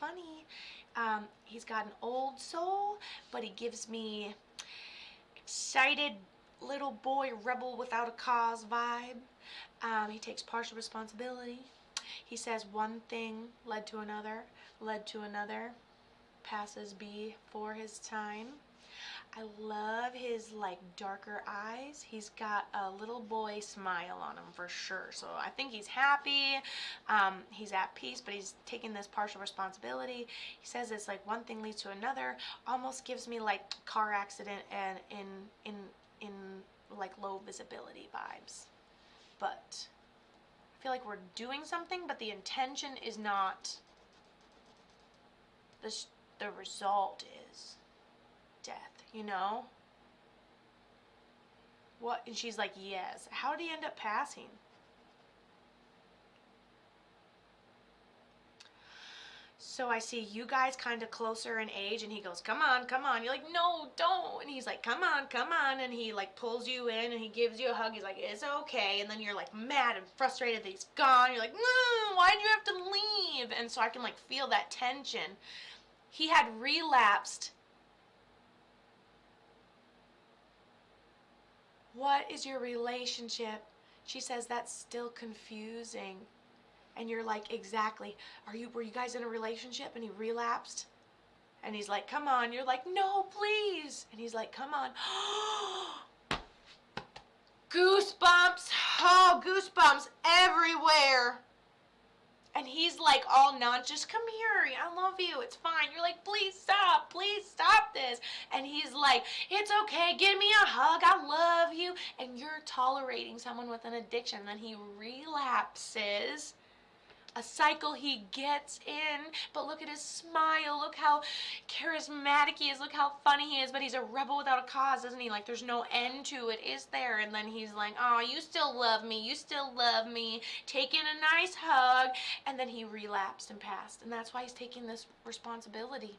funny. He's got an old soul, but he gives me excited little boy rebel without a cause vibe. He takes partial responsibility. He says one thing led to another, passes before his time. I love his like darker eyes. He's got a little boy smile on him for sure. So I think he's happy. He's at peace, but he's taking this partial responsibility. He says it's like one thing leads to another. Almost gives me like car accident and in like low visibility vibes. But I feel like we're doing something, but the intention is not. The result is death, you know? What? And she's like, yes. How did he end up passing? So I see you guys kind of closer in age, and he goes, come on, come on. You're like, no, don't. And he's like, come on, come on. And he like pulls you in, and he gives you a hug. He's like, it's okay. And then you're like mad and frustrated that he's gone. You're like, no, why'd you have to leave? And so I can like feel that tension. He had relapsed. What is your relationship? She says that's still confusing. And you're like, exactly. Were you guys in a relationship and he relapsed? And he's like, come on. You're like, no, please. And he's like, come on. Goosebumps. Oh, goosebumps everywhere. And he's like all just come here, I love you, it's fine. You're like, please stop this. And he's like, it's okay, give me a hug, I love you. And you're tolerating someone with an addiction. And then he relapses. A cycle he gets in, but look at his smile, look how charismatic he is, look how funny he is, but he's a rebel without a cause, isn't he? Like, there's no end to it, is there? And then he's like, oh, you still love me, taking a nice hug, and then he relapsed and passed, and that's why he's taking this responsibility.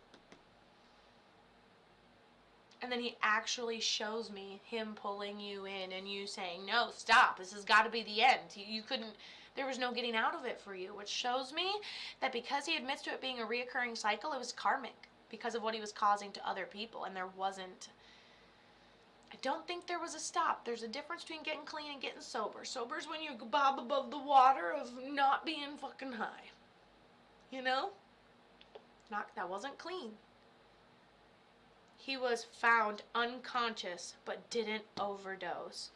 And then he actually shows me him pulling you in and you saying, no, stop, this has got to be the end. You couldn't, there was no getting out of it for you, which shows me that because he admits to it being a reoccurring cycle, it was karmic because of what he was causing to other people. And there wasn't, I don't think there was a stop. There's a difference between getting clean and getting sober. Sober is when you bob above the water of not being fucking high. You know? That wasn't clean. He was found unconscious but didn't overdose.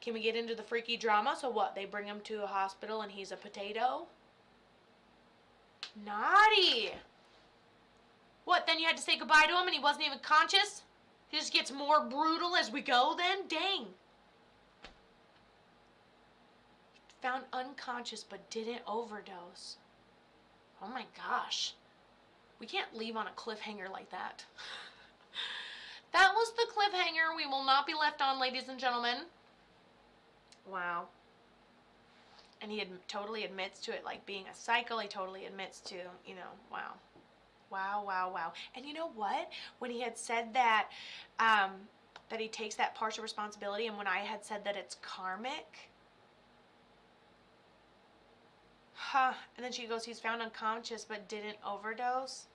Can we get into the freaky drama? So what? They bring him to a hospital and he's a potato? Naughty. What, then you had to say goodbye to him and he wasn't even conscious? He just gets more brutal as we go then? Dang. Found unconscious but didn't overdose. Oh my gosh. We can't leave on a cliffhanger like that. That was the cliffhanger we will not be left on, ladies and gentlemen. Wow. And he totally admits to it like being a cycle. He totally admits to, wow. Wow, wow, wow. And you know what? When he had said that he takes that partial responsibility, and when I had said that it's karmic, and then she goes, he's found unconscious but didn't overdose.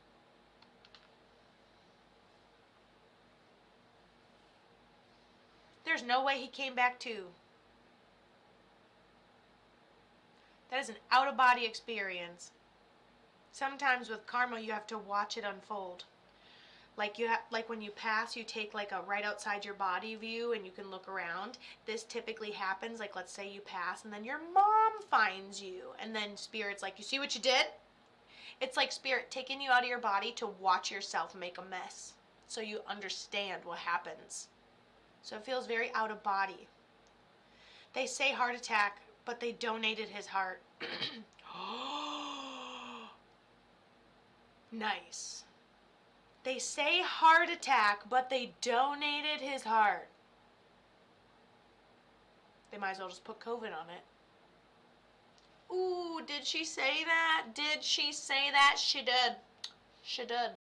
There's no way he came back to. That is an out-of-body experience. Sometimes with karma, you have to watch it unfold. Like when you pass, you take like a right outside your body view and you can look around. This typically happens, like let's say you pass and then your mom finds you. And then Spirit's like, you see what you did? It's like Spirit taking you out of your body to watch yourself make a mess. So you understand what happens. So it feels very out of body. They say heart attack, but they donated his heart. Nice. They say heart attack, but they donated his heart. They might as well just put COVID on it. Ooh, did she say that? Did she say that? She did. She did.